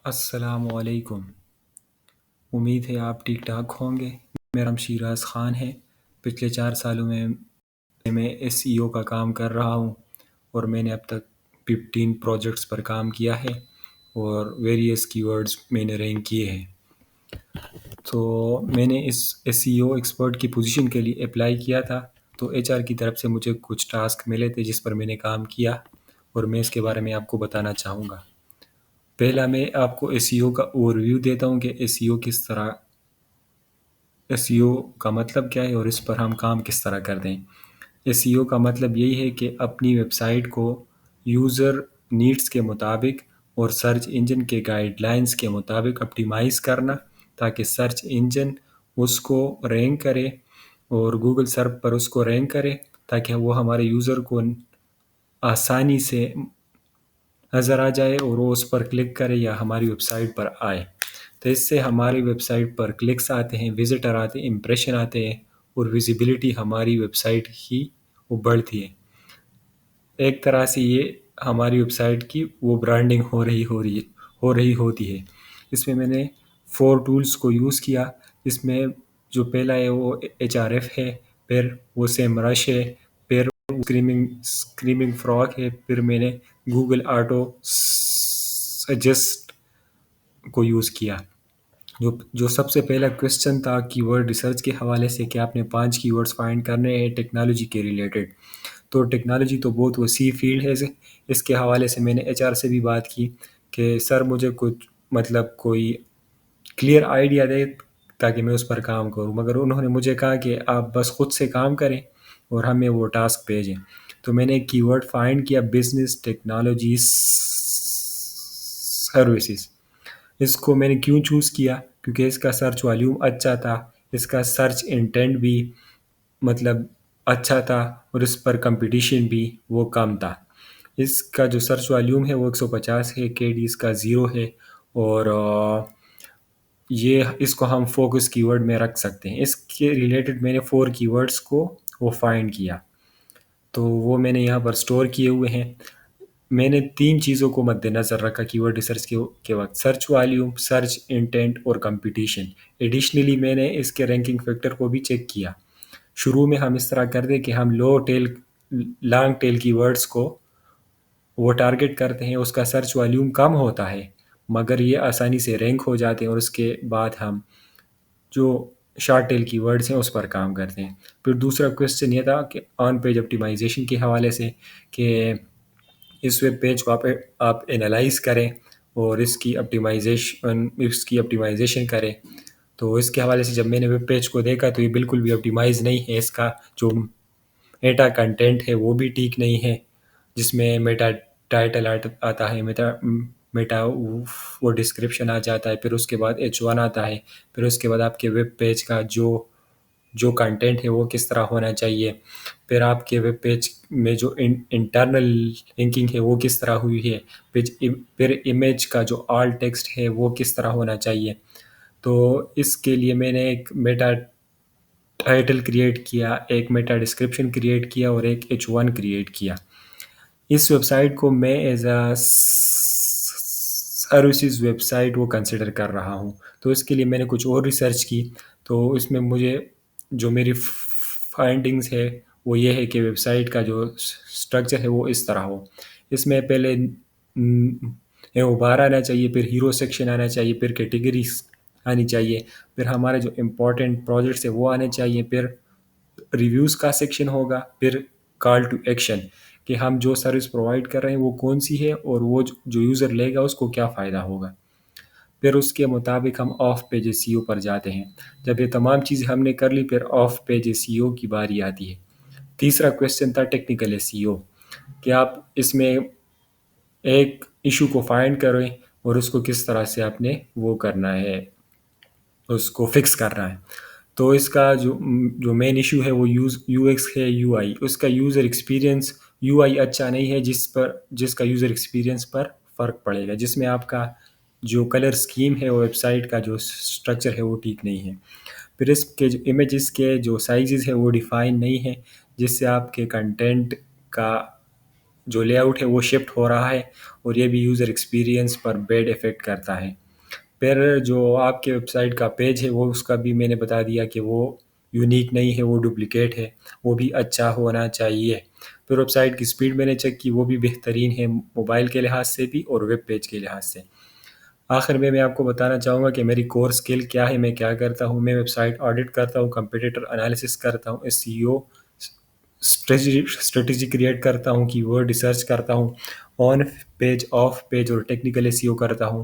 السلام علیکم۔ امید ہے آپ ٹھیک ٹھاک ہوں گے۔ میرا نام شیراز خان ہے۔ پچھلے 4 سالوں میں ایس ای او کا کام کر رہا ہوں اور میں نے اب تک 15 پروجیکٹس پر کام کیا ہے اور ویریس کی ورڈز میں نے رینک کیے ہیں۔ تو میں نے اس ایس ای او ایکسپرٹ کی پوزیشن کے لیے اپلائی کیا تھا، تو ایچ آر کی طرف سے مجھے کچھ ٹاسک ملے تھے جس پر میں نے کام کیا اور میں اس کے بارے میں آپ کو بتانا چاہوں گا۔ پہلا میں آپ کو ایس ای او کا اوور ویو دیتا ہوں کہ ایس ای او کس طرح، ایس ای او کا مطلب کیا ہے اور اس پر ہم کام کس طرح کرتے ہیں۔ ایس ای او کا مطلب یہی ہے کہ اپنی ویب سائٹ کو یوزر نیڈز کے مطابق اور سرچ انجن کے گائیڈ لائنز کے مطابق اپٹیمائز کرنا، تاکہ سرچ انجن اس کو رینک کرے اور گوگل سرچ پر اس کو رینک کرے، تاکہ وہ ہمارے یوزر کو آسانی سے نظر آ جائے اور وہ اس پر کلک کرے یا ہماری ویب سائٹ پر آئے۔ تو اس سے ہماری ویب سائٹ پر کلکس آتے ہیں، وزٹر آتے ہیں، امپریشن آتے ہیں اور ویزیبلٹی ہماری ویب سائٹ کی وہ بڑھتی ہے۔ ایک طرح سے یہ ہماری ویب سائٹ کی وہ برانڈنگ ہو رہی ہوتی ہے۔ اس میں نے 4 ٹولز کو یوز کیا، اس میں جو پہلا ہے وہ ایچ آر ایف ہے، پھر وہ سیم رش ہے، پھر اسکریمنگ فراک ہے، پھر میں نے گوگل آٹو سجیسٹ کو یوز کیا۔ جو سب سے پہلا کویسچن تھا کی ورڈ ریسرچ کے حوالے سے کہ آپ نے 5 کی ورڈز فائنڈ کرنے ہیں ٹیکنالوجی کے ریلیٹڈ۔ تو ٹیکنالوجی تو بہت وسیع فیلڈ ہے، اس کے حوالے سے میں نے ایچ آر سے بھی بات کی کہ سر مجھے کچھ کوئی کلیئر آئیڈیا دے تاکہ میں اس پر کام کروں، مگر انہوں نے مجھے کہا کہ آپ بس خود سے کام کریں اور ہمیں وہ ٹاسک بھیجیں۔ تو میں نے ایک کی ورڈ فائنڈ کیا، بزنس ٹیکنالوجی سروسز۔ اس کو میں نے کیوں چوز کیا؟ کیونکہ اس کا سرچ والیوم اچھا تھا، اس کا سرچ انٹینٹ بھی اچھا تھا اور اس پر کمپٹیشن بھی وہ کم تھا۔ اس کا جو سرچ والیوم ہے وہ 150 ہے، کے ڈی اس کا 0 ہے، اور اس کو ہم فوکس کی ورڈ میں رکھ سکتے ہیں۔ اس کے ریلیٹڈ میں نے 4 کی ورڈز کو وہ فائنڈ کیا، تو وہ میں نے یہاں پر سٹور کیے ہوئے ہیں۔ میں نے 3 چیزوں کو مد نظر رکھا کی ورڈ ریسرچ کے وقت: سرچ والیوم، سرچ انٹینٹ اور کمپٹیشن۔ ایڈیشنلی میں نے اس کے رینکنگ فیکٹر کو بھی چیک کیا۔ شروع میں ہم اس طرح کرتے کہ ہم لانگ ٹیل کی ورڈز کو وہ ٹارگٹ کرتے ہیں، اس کا سرچ والیوم کم ہوتا ہے مگر یہ آسانی سے رینک ہو جاتے ہیں، اور اس کے بعد ہم جو شارٹ ٹیل کی ورڈز ہیں اس پر کام کرتے ہیں۔ پھر دوسرا کویسچن یہ تھا کہ آن پیج اپٹیمائزیشن کے حوالے سے کہ اس ویب پیج کو آپ انالائز کریں اور اس کی اپٹیمائزیشن کریں۔ تو اس کے حوالے سے جب میں نے ویب پیج کو دیکھا تو یہ بالکل بھی اپٹیمائز نہیں ہے، اس کا جو میٹا کنٹینٹ ہے وہ بھی ٹھیک نہیں ہے، جس میں میٹا ٹائٹل آتا ہے، میٹا وہ ڈسکرپشن آ جاتا ہے، پھر اس کے بعد H1 آتا ہے، پھر اس کے بعد آپ کے ویب پیج کا جو کنٹینٹ ہے وہ کس طرح ہونا چاہیے، پھر آپ کے ویب پیج میں جو انٹرنل لنکنگ ہے وہ کس طرح ہوئی ہے، پھر امیج کا جو آل ٹیکسٹ ہے وہ کس طرح ہونا چاہیے۔ تو اس کے لیے میں نے ایک میٹا ٹائٹل کریٹ کیا، ایک میٹا ڈسکرپشن کریٹ کیا اور ایک H1 کریٹ کیا۔ اس ویب سائٹ کو میں as a services website وہ کنسیڈر کر رہا ہوں۔ تو اس کے لیے میں نے کچھ اور ریسرچ کی، تو اس میں مجھے جو میری فائنڈنگز ہے وہ یہ ہے کہ ویب سائٹ کا جو سٹرکچر ہے وہ اس طرح ہو۔ اس میں پہلے ابھار آنا چاہیے، پھر ہیرو سیکشن آنا چاہیے، پھر کیٹیگریز آنی چاہیے، پھر ہمارے جو امپورٹنٹ پروجیکٹس ہیں وہ آنے چاہیے، پھر ریویوز کا سیکشن ہوگا، پھر کال ٹو ایکشن کہ ہم جو سروس پرووائڈ کر رہے ہیں وہ کون سی ہے اور وہ جو یوزر لے گا اس کو کیا فائدہ ہوگا۔ پھر اس کے مطابق ہم آف پیج ایس ای او پر جاتے ہیں۔ جب یہ تمام چیزیں ہم نے کر لی پھر آف پیج ایس ای او کی باری آتی ہے۔ تیسرا کویسچن تھا ٹیکنیکل ایس ای او، کہ آپ اس میں ایک ایشو کو فائنڈ کریں اور اس کو کس طرح سے آپ نے وہ کرنا ہے، اس کو فکس کرنا ہے۔ تو اس کا جو مین ایشو ہے وہ یو ایکس ہے، یو آئی، اس کا یوزر ایکسپیرینس یو آئی اچھا نہیں ہے، جس کا یوزر ایکسپیرینس پر فرق پڑے گا، جس میں آپ کا جو کلر اسکیم ہے وہ ویب سائٹ کا جو سٹرکچر ہے وہ ٹھیک نہیں ہے۔ پھر اس کے جو امیجز کے جو سائزز ہے وہ ڈیفائن نہیں ہے، جس سے آپ کے کنٹینٹ کا جو لے آؤٹ ہے وہ شفٹ ہو رہا ہے، اور یہ بھی یوزر ایکسپیرینس پر بیڈ افیکٹ کرتا ہے۔ پھر جو آپ کے ویب سائٹ کا پیج ہے وہ اس کا بھی میں نے بتا دیا کہ وہ یونیک نہیں ہے، وہ ڈپلیکیٹ ہے، وہ بھی اچھا ہونا چاہیے۔ پھر ویب سائٹ کی سپیڈ میں نے چیک کی، وہ بھی بہترین ہے، موبائل کے لحاظ سے بھی اور ویب پیج کے لحاظ سے۔ آخر میں آپ کو بتانا چاہوں گا کہ میری کور اسکل کیا ہے، میں کیا کرتا ہوں۔ میں ویب سائٹ آڈٹ کرتا ہوں، کمپیٹیٹر انالیسس کرتا ہوں، ایس ای او اسٹریٹجی کریٹ کرتا ہوں، کی ورڈ ریسرچ کرتا ہوں، آن پیج آف پیج اور ٹیکنیکل ایس ای او کرتا ہوں۔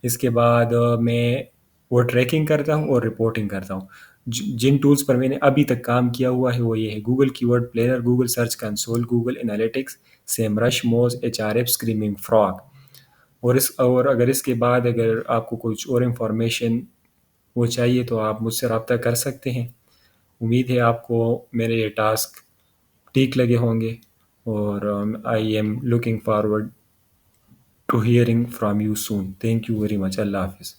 اس کے بعد میں وہ ٹریکنگ کرتا ہوں اور رپورٹنگ کرتا ہوں۔ جن ٹولز پر میں نے ابھی تک کام کیا ہوا ہے وہ یہ ہے: Google keyword planner, Google search console, Google analytics, Semrush, Moz, ایچ آر ایف، اسکریمنگ فراگ۔ اور اگر اس کے بعد اگر آپ کو کچھ اور انفارمیشن وہ چاہیے تو آپ مجھ سے رابطہ کر سکتے ہیں۔ امید ہے آپ کو میرے یہ ٹاسک ٹھیک لگے ہوں گے، اور I am looking forward to hearing from you soon. Thank you very much. اللہ حافظ۔